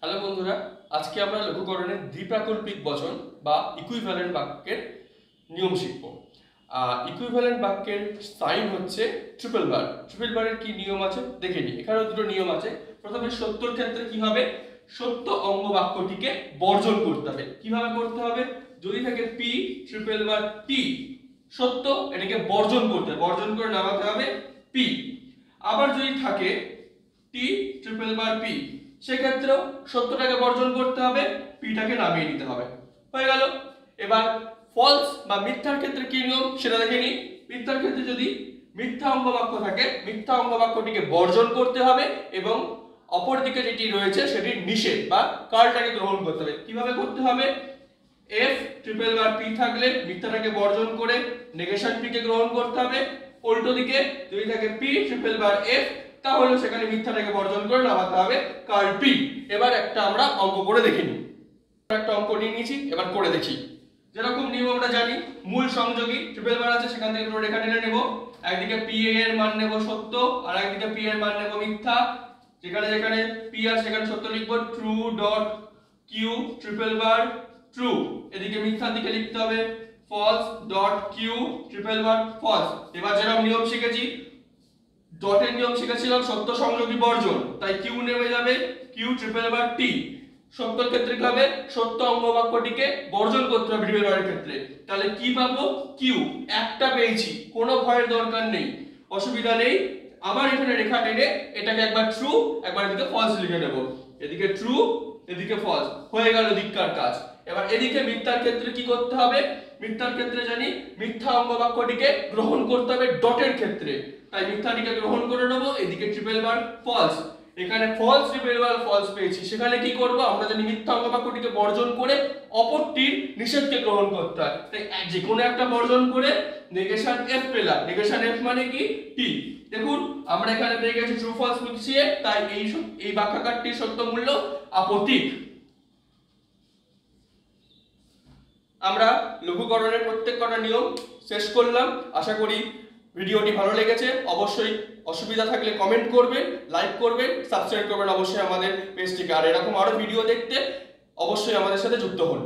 Hello বন্ধুরা, আজকে আমরা লঘুকরণের দ্বিপ্রাকল্পিক বচন বা ইকুইভ্যালেন্ট বাক্যের নিয়ম শিখব। ইকুইভ্যালেন্ট বাক্যের সাইন হচ্ছে ট্রিপল বার। ট্রিপল বারের কি নিয়ম আছে দেখে নিই। এখানেও দুটো নিয়ম আছে। প্রথমে সত্যর ক্ষেত্রে কি হবে, সত্য অঙ্গ বাক্যটিকে বর্জন করতে হবে। কিভাবে করতে হবে, যদি থাকে পি ট্রিপল বার টি সত্য, এটাকে বর্জন করতে হবে, বর্জন করে নামাতে হবে পি। আবার যদি থাকে টি ট্রিপল বার পি, সেক্ষেত্রেও সত্যটাকে বর্জন করতে হবে, পিটাকে নামিয়ে নিতে হবে। হয়ে গেল। এবার ফলস বা মিথ্যার ক্ষেত্রে কি নিয়ম সেটা দেখে নিই। মিথ্যার ক্ষেত্রে যদি মিথ্যা অঙ্গ বাক্য থাকে, মিথ্যা অঙ্গ বাক্যটিকে বর্জন করতে হবে এবং অপর দিকে যেটি রয়েছে সেটি নিষেধ বা কার্লটাকে গ্রহণ করতে হবে। কিভাবে করতে হবে, এফ ট্রিপল বার পি থাকলে মিথ্যাটাকে বর্জন করে নেগেশন পি কে গ্রহণ করতে হবে। উল্টো দিকে যদি থাকে পি ট্রিপল বার এফ, তাহলে সেখানে মিথ্যাটাকে বর্জন করে নামাতে হবে কার্ল পি। এবার একটা আমরা অঙ্ক করে দেখে নিই। একটা অঙ্ক নিয়ে নিয়েছি, এবার করে দেখি। যেরকম নিয়ম আমরা জানি, মূল সংযোগী ট্রিপল বার আছে, সেখান থেকে রেখা টেনে নেব। একদিকে পি এর মান নেব সত্য, আর একদিকে পি এর মান নেব মিথ্যা। যেখানে যেখানে পি আছে সেখানে সত্য লিখবো, true dot Q triple bar true. এদিকে মিথ্যার দিকে লিখতে হবে false dot Q triple bar false. এবার যেরকম নিয়ম শিখেছি, ডটের নিয়ম শিখেছিলাম সত্য সংযোগী বর্জন, তাই কিউ নেমে যাবে কিউ ট্রিপল বার টি। সত্যর ক্ষেত্রে কি হবে, সত্য অঙ্গ বাক্যটিকে বর্জন করতে হবে ট্রিপল বারের ক্ষেত্রে। তাহলে কি পাবো, কিউ একটা পেয়েছি, কোনো ভয়ের দরকার নেই, অসুবিধা নেই। আবার এখানে রেখা টেনে এটাকে একবার ট্রু একবার এদিকে ফলস লিখে নেব। এদিকে ট্রু এদিকে ফলস, হয়ে গেল দিককার কাজ। এবার এদিকে মিথ্যার ক্ষেত্রে কি করতে হবে, মিথ্যার ক্ষেত্রে জানি মিথ্যা অঙ্গ বাক্যটিকে গ্রহণ করতে হবে ডটের ক্ষেত্রে, তাই মিথ্যাটিকে গ্রহণ করে নেব। এদিকে ট্রিপল বার ফলস, এখানে ফলস ট্রিপল বার ফলস পেয়েছি, সেখানে কি করব, আমরা জানি মিথ্যা অঙ্গ বাক্যটিকে বর্জন করে অপরটির নিষেধকে গ্রহণ করতে হয়, তাই যে কোনো একটা বর্জন করে নেগেশন এফ পেলাম। নেগেশন এফ মানে কি, টি। দেখুন আমরা এখানে পেয়ে গেছি ট্রু ফলস মিশিয়ে, তাই এই বাক্যাকারটির সত্য মূল্য আপত্তিক। আমরা লঘুকরণের প্রত্যেক কটা নিয়ম শেষ করলাম। আশা করি ভিডিওটি ভালো লেগেছে। অবশ্যই অসুবিধা থাকলে কমেন্ট করবেন, লাইক করবেন, সাবস্ক্রাইব করবেন অবশ্যই আমাদের পেজটিকে। আর এরকম আরো ভিডিও দেখতে অবশ্যই আমাদের সাথে যুক্ত হন।